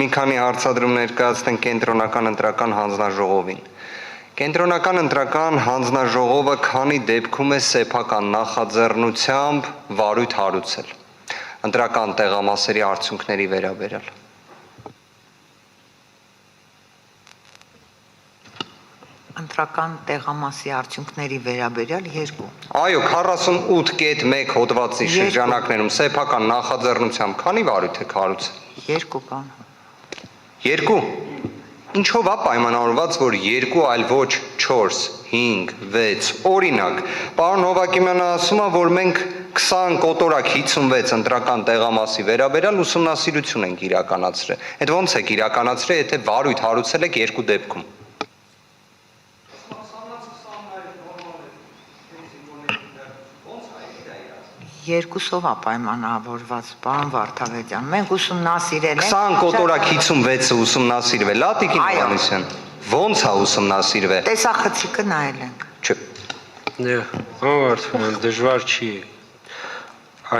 Մի քանի հարցադրում ներկայացնենք կենտրոնական ընտրական հանձնաժողովին։ Կենտրոնական ընտրական հանձնաժողովը քանի դեպքում է սեփական նախաձեռնությամբ վարույթ հարուցել։ Ընտրական տեղամասերի արդյունքների վերաբերյալ։ Ընտրական տեղամասի արդյունքների վերաբերյալ 2։ Այո, 48.1 հոդվածի շրջանակներում սեփական նախաձեռնությամբ քանի վարույթ եք հարուցել։ 2 բան։ 2։ Ինչով է պայմանավորված, որ 2, այլ ոչ 4, 5, 6, օրինակ, պարոն Հովակիմյանը ասում է, որ մենք 20 կոտորակ 56 ընտրական տեղամասի վերաբերյալ ուսումնասիրություն ենք իրականացրել։ Այդ ո՞նց եք իրականացրել, եթե վարույթ հարուցել եք 2 դեպքում։ Երկուսով է պայմանավորված, պարոն Վարդավետյան, մենք ուսումնասիրել ենք 20 կոտորակ 56-ը ուսումնասիրվել, Ատիկին Հովհաննիսյան, ոնց է ուսումնասիրվել։ Տեսախցիկը նայել ենք։ Չէ։ Պարոն Վարդավետյան, դժվար չի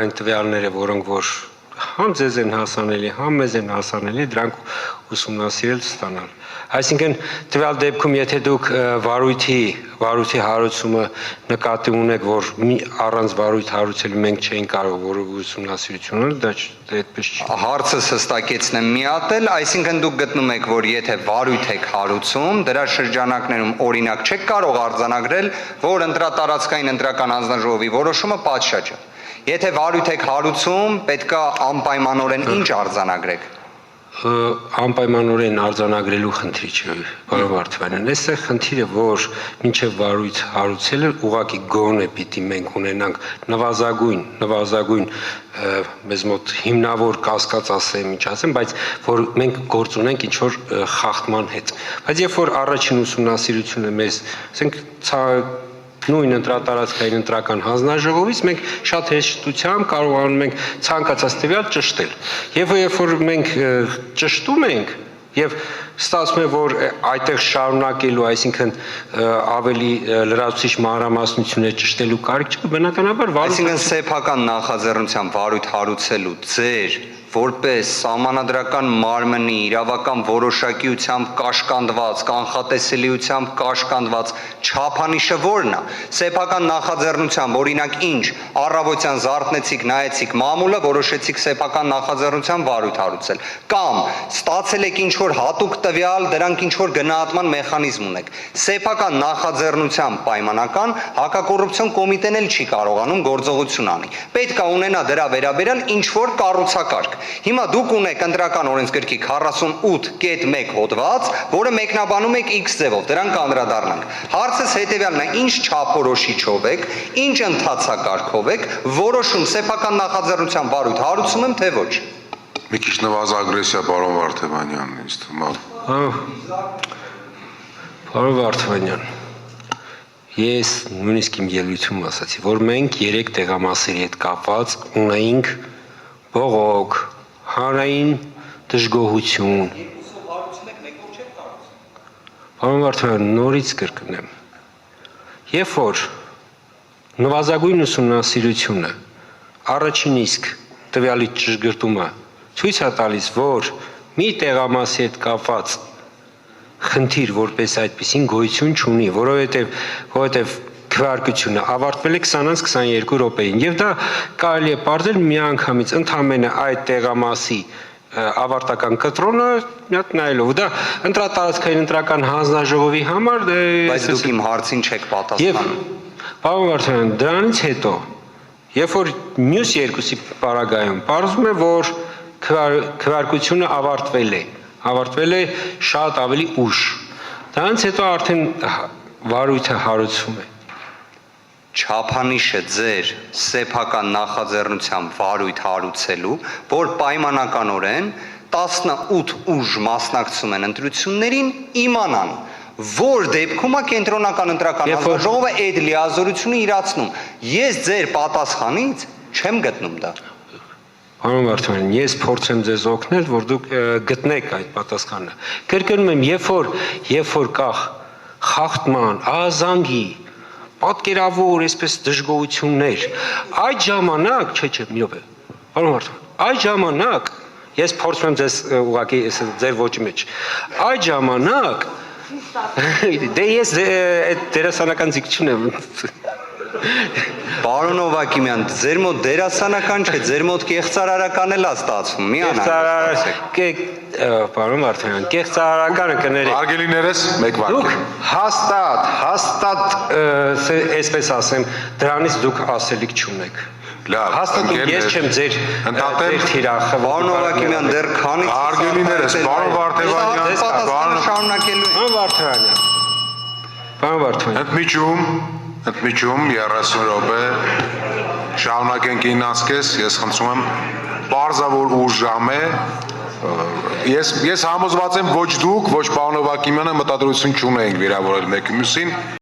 այն տվյալները, որոնք որ համ ձեզ են հասանելի, համ մեզ են հասանելի, դրանք ուսումնասիրել ստանալ։ Այսինքն տվյալ դեպքում, եթե դուք վարույթի հարուցումը նկատի ունեք, որ առանց վարույթ հարուցելու մենք չէինք կարող որ ուսումնասիրություն անել, դա այդպես չի։ Հարցս հստակեցնեմ մի հատ էլ, այսինքն դուք գտնում եք, որ եթե վարույթ եք հարուցում, դրա շրջանակներում օրինակ չեք կարող արձանագրել, որ ընտրատարածքային ընտրական հանձնաժողովի որոշումը պատշաճ է։ Եթե վարույթ եք հարուցում, պետք է անպայմանորեն ինչ արձանագրեք։ Անպայմանորեն արձանագրելու խնդիր չէ, պարոն Վարդավետյան, այստեղ խնդիրը, որ մինչև վարույթ հարուցելը ուղղակի գոնե պիտի մենք ունենանք նվազագույն մեզ մոտ հիմնավոր կասկած ասեմ, ինչ ասեմ, բայց որ մենք գործ ունենք ինչ որ խախտման հետ։ Բայց երբ որ առաջին ուսումնասիրությունը մեզ, ասենք, նույն ընտրատարածքային ընտրական հանձնաժողովից մենք շատ հեշտությամբ կարողանում ենք ցանկացած տվյալ ճշտել։ Եվ երբ որ մենք ճշտում ենք եւ ստացվում է, որ այդտեղ շարունակելու, այսինքն ավելի լրացուցիչ մանրամասնություններ ճշտելու կարիք չէ, բնականաբար այսինքն սեփական նախաձեռնությամբ վարույթ հարուցելու ձեր որպես սահմանադրական մարմնի իրավական որոշակիությամբ կաշկանդված, կանխատեսելիությամբ կաշկանդված չափանիշը որն է։ Սեփական նախաձեռնությամբ, օրինակ ինչ, առավոտյան զարթնեցիք, նայեցիք մամուլը, որոշեցիք սեփական նախաձեռնությամբ վարույթ հարուցել, կամ ստացել եք ինչ որ հատուկ տվյալ, դրանք ինչ որ գնահատման մեխանիզմ ունեք։ Սեփական նախաձեռնությամբ պայմանական հակակոռուպցիոն կոմիտեն էլ չի կարողանում գործողություն անի։ Պետք է ունենա դրա վերաբերյալ ինչ որ կառուցակարգ։ Հիմա դուք ունեք ընտրական օրենսգրքի 48.1 հոդված, որը մեկնաբանում եք X ձևով, դրան կանդրադառնանք։ Հարցս հետևյալն է, ինչ չափորոշիչով եք, ինչ ընթացակարգով եք որոշում սեփական նախաձեռնությամբ վարույթ հարուցում եմ, թե ոչ։ Մի քիչ նվազ ագրեսիա, պարոն Վարդավանյան, ինձ թվում է։ Պարոն Վարդավանյան, ես նույնիսկ իմ ելույթում ասացի, որ մենք 3 տեղամասերի հետ կապված ունեինք բողոք, հանրային դժգոհություն։ Պարոն Վարդավյան, նորից կրկնեմ։ Երբ որ նվազագույն ուսումնասիրությունը առաջին իսկ տվյալի ճշգրտումը ցույց է տալիս, որ մի տեղամասի հետ կապված խնդիր որպես այդպեսին գոյություն չունի, որովհետև քվեարկությունը ավարտվել է 20-22 րոպեին եւ դա կարելի է պարզել միանգամից ընդամենը այդ տեղամասի ավարտական կտրոնը մի հատ նայելով դա ընտրատարածքային ընտրական հանձնաժողովի համար բայց դուք իմ հարցին չեք պատասխանում։ Պարոն Վարդավյան, դրանից հետո երբ որ մյուս երկուսի պարագայում պարզվում է, որ քվեարկությունը ավարտվել է շատ ավելի ուշ։ Դրանից հետո արդեն վարույթը հարուցվում է։ Չափանիշը ձեր սեփական նախաձեռնությամբ վարույթ հարուցելու, որ պայմանականորեն 18 ուժ մասնակցում են ընտրություններին, իմանան, որ դեպքում է կենտրոնական ընտրական հանձնաժողովը այդ լիազորությունը իրացնում։ Ես ձեր պատասխանից չեմ գտնում դա։ Պարոն Վարդավյան, ես փորձեմ ձեզ օգնել, որ դուք գտնեք այդ պատասխանը։ Կրկնում եմ, երբ որ կա խախտման, ահազանգի, պատկերավոր, այսպես դժգոհություններ, այդ ժամանակ, մի րոպե, պարոն Վարդավյան, այդ ժամանակ Ես փորձում եմ ձեզ ուղղակի ձեր ոճի մեջ։ Այդ ժամանակ դե ես այդ դերասանական ձգություն եմ։ Պարոն Օվակիմյան, ձեր մոտ դերասանական չէ, ձեր մոտ կեղծարարական էլ է ստացվում։ Մի Պարոն Վարդանյան, կեղծարարականը կներեք։ Արգելիներս մեկ վարք։ Դուք հաստատ, այսպես ասեմ, դրանից դուք ասելիք չունեք։ Լավ, Հաստատ ես չեմ ձեր թիրախը։ Պարոն Օվակիմյան, դեռ քանի Արգելիներս, պարոն Վարդանյան, շարունակելու եք։ Պարոն Վարդանյան։ Ընդմիջում 30 րոպե շարունակենք ինասկես, ես խնդրում եմ պարզավոր ուր ժամ է։ Ես համոզված եմ ոչ դուք, ոչ պարոն Օվակիմյանը մտադրություն չունեինք վիրավորել մեկը մյուսին։